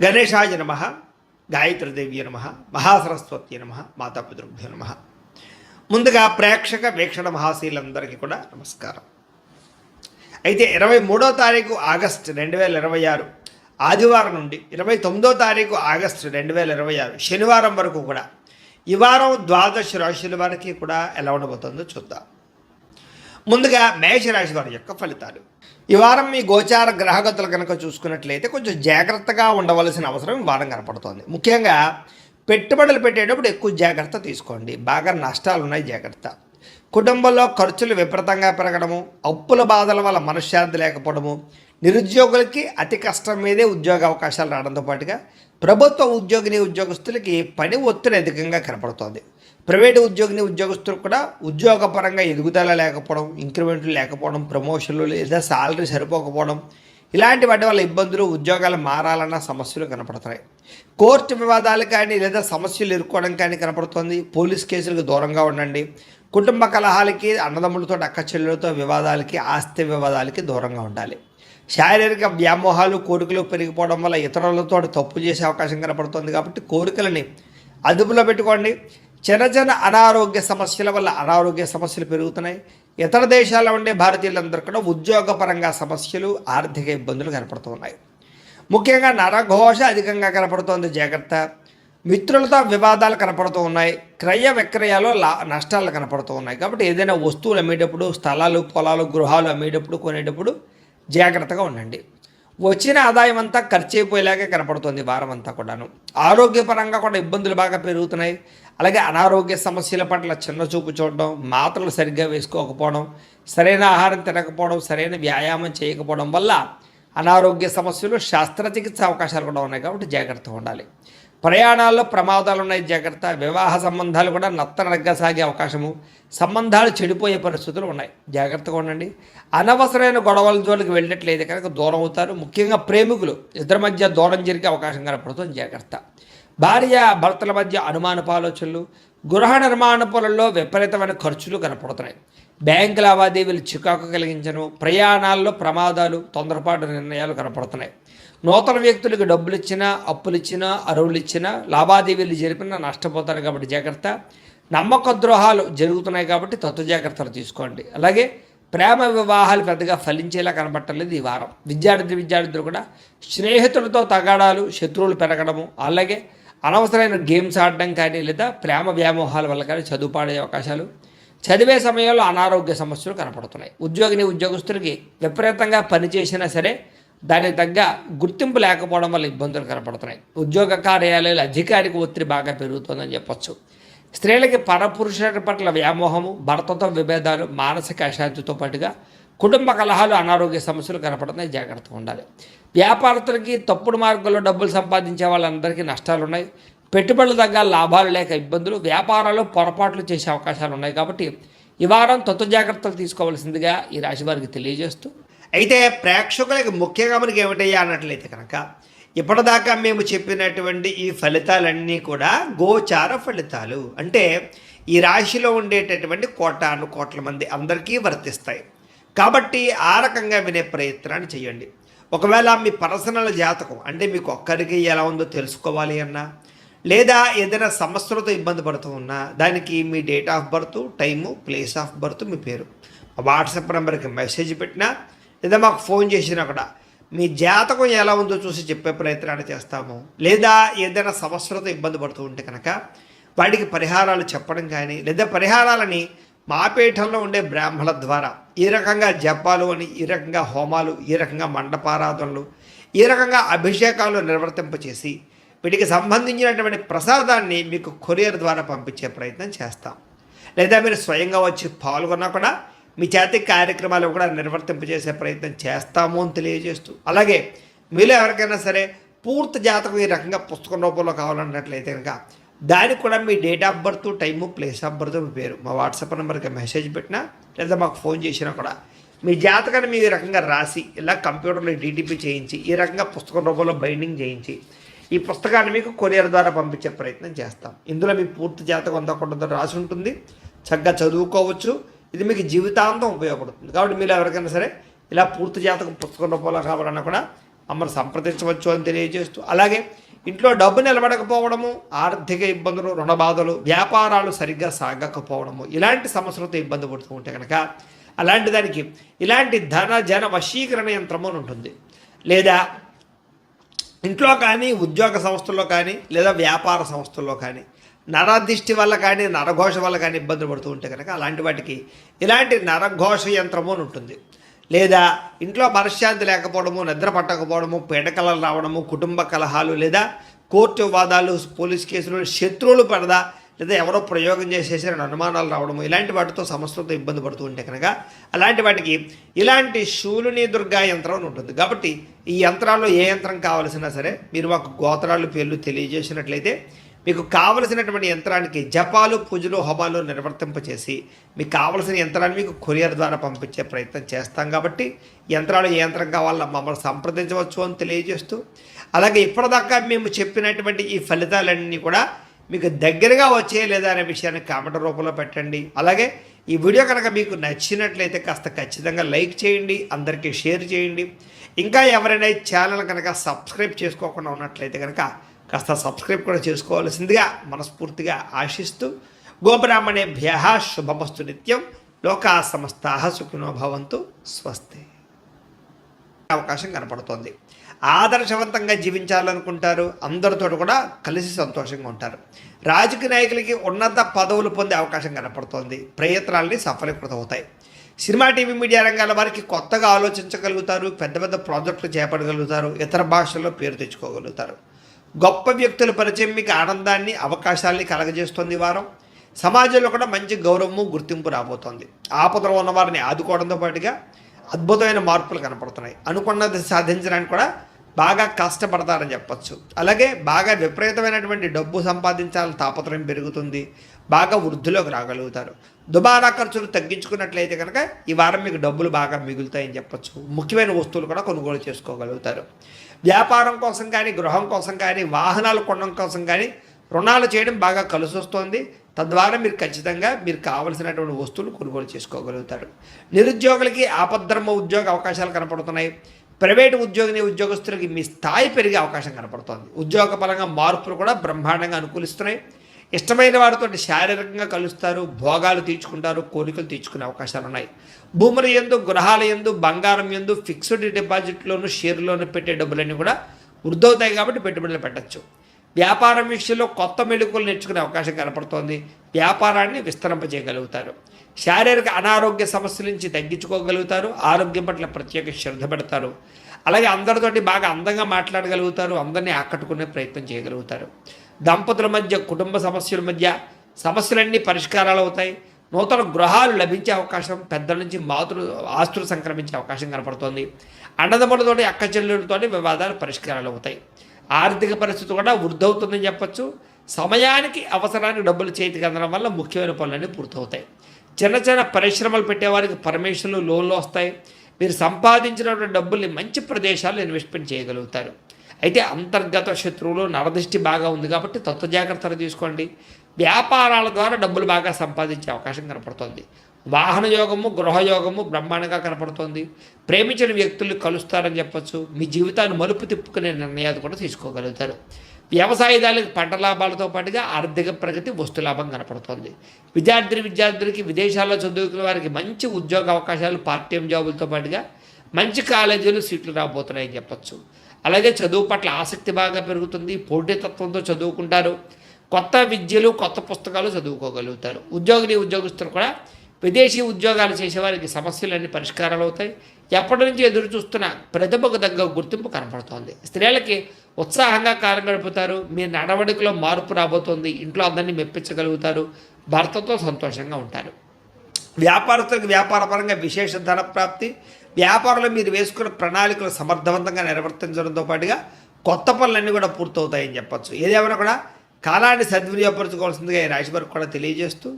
గణేశాయ నమ, గాయత్రీదేవ్య నమ, మహాసరస్వతి నమ, మాతాపితృభ్యో నమ. ముందుగా ప్రేక్షక వీక్షణ మహాశీలందరికీ కూడా నమస్కారం. అయితే 23వ తారీఖు ఆగస్టు 2026 ఆదివారం నుండి 29వ తారీఖు ఆగస్టు 2026 శనివారం వరకు కూడా ఈ వారం ద్వాదశ రాశుల వారికి కూడా ఎలా ఉండబోతుందో చూద్దాం. ముందుగా మేషరాశి వారి యొక్క ఫలితాలు. ఈ వారం మీ గోచార గ్రహగతులు కనుక చూసుకున్నట్లయితే కొంచెం జాగ్రత్తగా ఉండవలసిన అవసరం ఈ వారం కనపడుతోంది. ముఖ్యంగా పెట్టుబడులు పెట్టేటప్పుడు ఎక్కువ జాగ్రత్త తీసుకోండి. బాగా నష్టాలు ఉన్నాయి, జాగ్రత్త. కుటుంబంలో ఖర్చులు విపరీతంగా పెరగడము, అప్పుల బాధల వల్ల మనశ్శాంతి లేకపోవడము, నిరుద్యోగులకి అతి కష్టం మీదే ఉద్యోగ అవకాశాలు రావడంతో పాటుగా ప్రభుత్వ ఉద్యోగస్తులకి పని ఒత్తిడి అధికంగా కనపడుతోంది. ప్రైవేటు ఉద్యోగస్తులకు కూడా ఉద్యోగపరంగా ఎదుగుదల లేకపోవడం, ఇంక్రిమెంట్లు లేకపోవడం, ప్రమోషన్లు లేదా శాలరీ సరిపోకపోవడం, ఇలాంటి వాటి వల్ల ఇబ్బందులు, ఉద్యోగాలు మారాలన్న సమస్యలు కనపడుతున్నాయి. కోర్టు వివాదాలు కానీ లేదా సమస్యలు ఎదుర్కోవడం కానీ కనపడుతుంది. పోలీస్ కేసులకు దూరంగా ఉండండి. కుటుంబ కలహాలకి, అన్నదమ్ములతో అక్క చెల్లెలతో వివాదాలకి, ఆస్తి వివాదాలకి దూరంగా ఉండాలి. శారీరక వ్యామోహాలు, కోరికలు పెరిగిపోవడం వల్ల ఇతరులతో తప్పు చేసే అవకాశం కనపడుతుంది. కాబట్టి కోరికలని అదుపులో పెట్టుకోండి. చిన్న అనారోగ్య సమస్యల వల్ల అనారోగ్య సమస్యలు పెరుగుతున్నాయి. ఇతర దేశాల్లో ఉండే భారతీయులందరూ కూడా ఉద్యోగపరంగా సమస్యలు, ఆర్థిక ఇబ్బందులు కనపడుతున్నాయి. ముఖ్యంగా నరఘోష అధికంగా కనపడుతోంది, జాగ్రత్త. మిత్రులతో వివాదాలు కనపడుతూ ఉన్నాయి. క్రయ విక్రయాలు నష్టాలు కనపడుతూ ఉన్నాయి. కాబట్టి ఏదైనా వస్తువులు అమ్మేటప్పుడు, స్థలాలు, పొలాలు, గృహాలు అమ్మేటప్పుడు, కొనేటప్పుడు జాగ్రత్తగా ఉండండి. వచ్చిన ఆదాయం అంతా ఖర్చు అయిపోయేలాగే కనపడుతుంది వారం అంతా కూడాను. ఆరోగ్యపరంగా కూడా ఇబ్బందులు బాగా పెరుగుతున్నాయి. అలాగే అనారోగ్య సమస్యల పట్ల చిన్న చూపు చూడడం, మాత్రలు సరిగ్గా వేసుకోకపోవడం, సరైన ఆహారం తినకపోవడం, సరైన వ్యాయామం చేయకపోవడం వల్ల అనారోగ్య సమస్యలు, శస్త్రచికిత్స అవకాశాలు కూడా ఉన్నాయి. కాబట్టి జాగ్రత్తగా ఉండాలి. ప్రయాణాల్లో ప్రమాదాలు ఉన్నాయి, జాగ్రత్త. వివాహ సంబంధాలు కూడా నత్తనడగ్గా సాగే అవకాశము, సంబంధాలు చెడిపోయే పరిస్థితులు ఉన్నాయి, జాగ్రత్తగా ఉండండి. అనవసరమైన గొడవల జోలికి వెళ్ళినట్లయితే కనుక దూరం అవుతారు. ముఖ్యంగా ప్రేమికులు ఇద్దరి మధ్య దూరం జరిగే అవకాశం కనపడుతుంది, జాగ్రత్త. భార్య భర్తల మధ్య అనుమానపు ఆలోచనలు, గృహ నిర్మాణ పనుల్లో విపరీతమైన ఖర్చులు కనపడుతున్నాయి. బ్యాంకు లావాదేవీలు చికాకు కలిగించను, ప్రయాణాల్లో ప్రమాదాలు, తొందరపాటు నిర్ణయాలు కనపడుతున్నాయి. నూతన వ్యక్తులకు డబ్బులు ఇచ్చినా, అప్పులు ఇచ్చినా, అరువులు ఇచ్చినా, లావాదేవీలు జరిపినా నష్టపోతారు. కాబట్టి జాగ్రత్త. నమ్మక ద్రోహాలు జరుగుతున్నాయి కాబట్టి తత్వ జాగ్రత్తలు తీసుకోండి. అలాగే ప్రేమ వివాహాలు పెద్దగా ఫలించేలా కనబట్టలేదు ఈ వారం. విద్యార్థులు కూడా స్నేహితులతో తగాడాలు, శత్రువులు పెరగడము, అలాగే అనవసరమైన గేమ్స్ ఆడడం కానీ లేదా ప్రేమ వ్యామోహాల వల్ల కానీ చదువు పాడే అవకాశాలు, చదివే సమయంలో అనారోగ్య సమస్యలు కనపడుతున్నాయి. ఉద్యోగస్తులకి విపరీతంగా పనిచేసినా సరే దానికి తగ్గ గుర్తింపు లేకపోవడం వల్ల ఇబ్బందులు కనపడుతున్నాయి. ఉద్యోగ కార్యాలయాలు అధికారిక ఒత్తిడి బాగా పెరుగుతుందని చెప్పొచ్చు. స్త్రీలకి పరపురుషుల పట్ల వ్యామోహము, భర్తతో విభేదాలు, మానసిక అశాంతితో పాటుగా కుటుంబ కలహాలు, అనారోగ్య సమస్యలు కనపడుతున్నాయి, జాగ్రత్తగా ఉండాలి. వ్యాపారస్తులకి తప్పుడు మార్గంలో డబ్బులు సంపాదించే వాళ్ళందరికీ నష్టాలు ఉన్నాయి. పెట్టుబడుల తగ్గ లాభాలు లేక ఇబ్బందులు, వ్యాపారాలు పొరపాట్లు చేసే అవకాశాలు ఉన్నాయి. కాబట్టి ఈ వారం తత్వ జాగ్రత్తలు తీసుకోవాల్సిందిగా ఈ రాశి వారికి తెలియజేస్తూ, అయితే ప్రేక్షకులకి ముఖ్యంగా మనకి ఏమిటయ్యా అన్నట్లయితే కనుక ఇప్పటిదాకా మేము చెప్పినటువంటి ఈ ఫలితాలన్నీ కూడా గోచార ఫలితాలు. అంటే ఈ రాశిలో ఉండేటటువంటి కోట్ల మంది అందరికీ వర్తిస్తాయి. కాబట్టి ఆ రకంగా వినే ప్రయత్నాన్ని చేయండి. ఒకవేళ మీ పర్సనల్ జాతకం అంటే మీకు ఒక్కరికి ఎలా ఉందో తెలుసుకోవాలి అన్నా, లేదా ఏదైనా సమస్యలతో ఇబ్బంది పడుతూ ఉన్నా, దానికి మీ date of birth, time, place of birth, మీ పేరు వాట్సాప్ నెంబర్కి మెసేజ్ పెట్టినా లేదా మాకు ఫోన్ చేసినా కూడా మీ జాతకం ఎలా ఉందో చూసి చెప్పే ప్రయత్నాన్ని చేస్తాము. లేదా ఏదైనా సమస్యలతో ఇబ్బంది పడుతూ ఉంటే కనుక వాటికి పరిహారాలు చెప్పడం కానీ, లేదా పరిహారాలని మా పీఠంలో ఉండే బ్రాహ్మణుల ద్వారా ఈ రకంగా జపాలు అని, ఈ రకంగా హోమాలు, ఈ రకంగా మండపారాధనలు, ఈ రకంగా అభిషేకాలు నిర్వర్తింపచేసి వీటికి సంబంధించినటువంటి ప్రసాదాన్ని మీకు కొరియర్ ద్వారా పంపించే ప్రయత్నం చేస్తాం. లేదా మీరు స్వయంగా వచ్చి పాల్గొన్నా కూడా మీ చేతి కార్యక్రమాలు కూడా నిర్వర్తింపజేసే ప్రయత్నం చేస్తాము అని తెలియజేస్తూ, అలాగే మీలో ఎవరికైనా సరే పూర్తి జాతకం ఈ రకంగా పుస్తకం రూపంలో కావాలన్నట్లయితే కనుక దానికి కూడా మీ date of birth, time, place of birth, మీ పేరు మా వాట్సాప్ నెంబర్కి మెసేజ్ పెట్టినా లేదా మాకు ఫోన్ చేసినా కూడా మీ జాతకాన్ని మీ ఈ రకంగా రాసి ఇలా కంప్యూటర్లో డీటీపీ చేయించి ఈ రకంగా పుస్తకం రూపంలో బైండింగ్ చేయించి ఈ పుస్తకాన్ని మీకు కొరియర్ ద్వారా పంపించే ప్రయత్నం చేస్తాం. ఇందులో మీ పూర్తి జాతకం అంతా కూడా రాసి ఉంటుంది, చక్కగా చదువుకోవచ్చు. ఇది మీకు జీవితాంతం ఉపయోగపడుతుంది. కాబట్టి మీరు ఎవరికైనా సరే ఇలా పూర్తి జాతకం పుస్తకం రూపంలో కావాలన్నా కూడా మమ్మల్ని సంప్రదించవచ్చు అని తెలియజేస్తూ, అలాగే ఇంట్లో డబ్బు నిలబడకపోవడము, ఆర్థిక ఇబ్బందులు, రుణ బాధలు, వ్యాపారాలు సరిగ్గా సాగకపోవడము, ఇలాంటి సమస్యలతో ఇబ్బంది పడుతూ ఉంటే కనుక అలాంటి దానికి ఇలాంటి ధన జన వశీకరణ యంత్రము అని ఉంటుంది. లేదా ఇంట్లో కానీ, ఉద్యోగ సంస్థల్లో కానీ, లేదా వ్యాపార సంస్థల్లో కానీ నరదిష్టి వల్ల కానీ, నరఘోష వల్ల కానీ ఇబ్బందులు పడుతూ ఉంటే కనుక అలాంటి వాటికి ఇలాంటి నరఘోష యంత్రము అని ఉంటుంది. లేదా ఇంట్లో మనశ్శాంతి లేకపోవడము, నిద్ర పట్టకపోవడము, పీడకలలు రావడము, కుటుంబ కలహాలు, లేదా కోర్టు వివాదాలు, పోలీస్ కేసులు, శత్రువులు పడదా, లేదా ఎవరో ప్రయోగం చేసేసిన అనుమానాలు రావడము, ఇలాంటి వాటితో సమస్యలతో ఇబ్బంది పడుతూ ఉంటే కనుక అలాంటి వాటికి ఇలాంటి శూలిని దుర్గా యంత్రం అని ఉంటుంది. కాబట్టి ఈ యంత్రాల్లో ఏ యంత్రం కావాల్సినా సరే మీరు మాకు గోత్రాలు పేర్లు తెలియజేసినట్లయితే మీకు కావలసినటువంటి యంత్రానికి జపాలు, పూజలు, హోమాలు నిర్వర్తింపచేసి మీకు కావలసిన యంత్రాన్ని మీకు కొరియర్ ద్వారా పంపించే ప్రయత్నం చేస్తాం. కాబట్టి యంత్రాలు ఏ యంత్రం కావాలో మమ్మల్ని సంప్రదించవచ్చు అని తెలియజేస్తూ, అలాగే ఇప్పటిదాకా మేము చెప్పినటువంటి ఈ ఫలితాలన్నీ కూడా మీకు దగ్గరగా వచ్చే లేదా అనే విషయాన్ని కామెంట్ రూపంలో పెట్టండి. అలాగే ఈ వీడియో కనుక మీకు నచ్చినట్లయితే కాస్త ఖచ్చితంగా లైక్ చేయండి, అందరికీ షేర్ చేయండి. ఇంకా ఎవరైనా ఈ ఛానల్ కనుక సబ్స్క్రైబ్ చేసుకోకుండా ఉన్నట్లయితే కనుక కాస్త సబ్స్క్రైబ్ కూడా చేసుకోవాల్సిందిగా మనస్ఫూర్తిగా ఆశిస్తూ, గోబ్రాహ్మణేభ్యః శుభమస్తు నిత్యం, లోకా సమస్తాః సుఖినో భవంతు, స్వస్తి. అవకాశం కనపడుతోంది. ఆదర్శవంతంగా జీవించాలనుకుంటారు, అందరితో కూడా కలిసి సంతోషంగా ఉంటారు. రాజకీయ నాయకులకి ఉన్నత పదవులు పొందే అవకాశం కనపడుతోంది. ప్రయత్నాలని సఫలీకృతం అవుతాయి. సినిమా, టీవీ, మీడియా రంగాల వారికి కొత్తగా ఆలోచించగలుగుతారు, పెద్ద పెద్ద ప్రాజెక్టులు చేపట్టగలుగుతారు, ఇతర భాషల్లో పేరు తెచ్చుకోగలుగుతారు. గొప్ప వ్యక్తుల పరిచయం మీకు ఆనందాన్ని, అవకాశాలని కలగజేస్తుంది. వారం సమాజంలో కూడా మంచి గౌరవము, గుర్తింపు రాబోతోంది. ఆపదలో ఉన్న వారిని ఆదుకోవడంతో పాటుగా అద్భుతమైన మార్పులు కనపడుతున్నాయి. అనుకున్నది సాధించడానికి కూడా బాగా కష్టపడతారని చెప్పచ్చు. అలాగే బాగా విపరీతమైనటువంటి డబ్బు సంపాదించాలని తాపత్రయం పెరుగుతుంది. బాగా వృద్ధిలోకి రాగలుగుతారు. దుబారా ఖర్చులు తగ్గించుకున్నట్లయితే కనుక ఈ వారం మీకు డబ్బులు బాగా మిగులుతాయని చెప్పచ్చు. ముఖ్యమైన వస్తువులు కూడా కొనుగోలు చేసుకోగలుగుతారు. వ్యాపారం కోసం కానీ, గృహం కోసం కానీ, వాహనాలు కొనడం కోసం కానీ రుణాలు చేయడం బాగా కలిసి వస్తుంది. తద్వారా మీరు ఖచ్చితంగా మీరు కావలసినటువంటి వస్తువులు కొనుగోలు చేసుకోగలుగుతారు. నిరుద్యోగులకి ఆపద్ధర్మ ఉద్యోగ అవకాశాలు కనపడుతున్నాయి. ప్రైవేటు ఉద్యోగస్తులకి మీ స్థాయి పెరిగే అవకాశం కనపడుతుంది. ఉద్యోగ పరంగా మార్పులు కూడా బ్రహ్మాండంగా అనుకూలిస్తున్నాయి. ఇష్టమైన వారితో శారీరకంగా కలుస్తారు, భోగాలు తీర్చుకుంటారు, కోరికలు తీర్చుకునే అవకాశాలు ఉన్నాయి. భూముల యందు, గృహాల యందు, బంగారం యందు, ఫిక్స్డ్ డిపాజిట్లోను, షేర్లోను పెట్టే డబ్బులన్నీ కూడా వృద్ధవుతాయి. కాబట్టి పెట్టుబడులు పెట్టచ్చు. వ్యాపారం విషయంలో కొత్త మెళుకువలు నేర్చుకునే అవకాశం కనపడుతోంది. వ్యాపారాన్ని విస్తరింపజేయగలుగుతారు. శారీరక అనారోగ్య సమస్యల నుంచి తగ్గించుకోగలుగుతారు. ఆరోగ్యం పట్ల ప్రత్యేక శ్రద్ధ పెడతారు. అలాగే అందరితోటి బాగా అందంగా మాట్లాడగలుగుతారు. అందరినీ ఆకట్టుకునే ప్రయత్నం చేయగలుగుతారు. దంపతుల మధ్య, కుటుంబ సమస్యల మధ్య సమస్యలన్నీ పరిష్కారాలు అవుతాయి. నూతన గృహాలు లభించే అవకాశం, పెద్దల నుంచి ఆస్తులు సంక్రమించే అవకాశం కనపడుతోంది. అన్నదమ్ములతోటి, అక్క చెల్లెలతోటి వివాదాలు పరిష్కారాలు అవుతాయి. ఆర్థిక పరిస్థితి కూడా వృద్ధవుతుందని చెప్పచ్చు. సమయానికి అవసరానికి డబ్బులు చేతికి అందడం వల్ల ముఖ్యమైన పనులన్నీ పూర్తవుతాయి. చిన్న చిన్న పరిశ్రమలు పెట్టేవారికి పర్మిషన్లు, లోన్లు వస్తాయి. మీరు సంపాదించినటువంటి డబ్బుల్ని మంచి ప్రదేశాల్లో ఇన్వెస్ట్మెంట్ చేయగలుగుతారు. అయితే అంతర్గత శత్రువులు, నరదృష్టి బాగా ఉంది కాబట్టి తత్వ జాగ్రత్తలు తీసుకోండి. వ్యాపారాల ద్వారా డబ్బులు బాగా సంపాదించే అవకాశం కనపడుతుంది. వాహన యోగము, గృహయోగము బ్రహ్మాండంగా కనపడుతుంది. ప్రేమించిన వ్యక్తులు కలుస్తారని చెప్పచ్చు. మీ జీవితాన్ని మలుపు తిప్పుకునే నిర్ణయాలు కూడా తీసుకోగలుగుతారు. వ్యవసాయదారులకు పంట లాభాలతో పాటుగా ఆర్థిక ప్రగతి, వస్తులాభం కనపడుతుంది. విద్యార్థులకి విదేశాల్లో చదువుకునే వారికి మంచి ఉద్యోగ అవకాశాలు, పార్ట్ టైం జాబులతో పాటుగా మంచి కాలేజీలు సీట్లు రాబోతున్నాయని చెప్పచ్చు. అలాగే చదువు పట్ల ఆసక్తి బాగా పెరుగుతుంది. పోటీతత్వంతో చదువుకుంటారు. కొత్త విద్యలు, కొత్త పుస్తకాలు చదువుకోగలుగుతారు. ఉద్యోగస్తులు కూడా విదేశీ ఉద్యోగాలు చేసేవారికి సమస్యలన్నీ పరిష్కారాలు అవుతాయి. ఎప్పటి నుంచి ఎదురు చూస్తున్న ప్రతిభకు తగ్గ గుర్తింపు కనపడుతోంది. స్త్రీలకి ఉత్సాహంగా కాలం గడుపుతారు. మీ నడవడికలో మార్పు రాబోతోంది. ఇంట్లో అందరినీ మెప్పించగలుగుతారు. భర్తతో సంతోషంగా ఉంటారు. వ్యాపారస్తులకు వ్యాపారపరంగా విశేష ధన ప్రాప్తి. వ్యాపారంలో మీరు వేసుకున్న ప్రణాళికలు సమర్థవంతంగా నిర్వర్తించడంతో పాటుగా కొత్త పనులన్నీ కూడా పూర్తవుతాయని చెప్పచ్చు. ఏదేమైనా కూడా కాలాన్ని సద్వినియోగపరచుకోవాల్సిందిగా ఈ రాశి వారికి కూడా తెలియజేస్తూ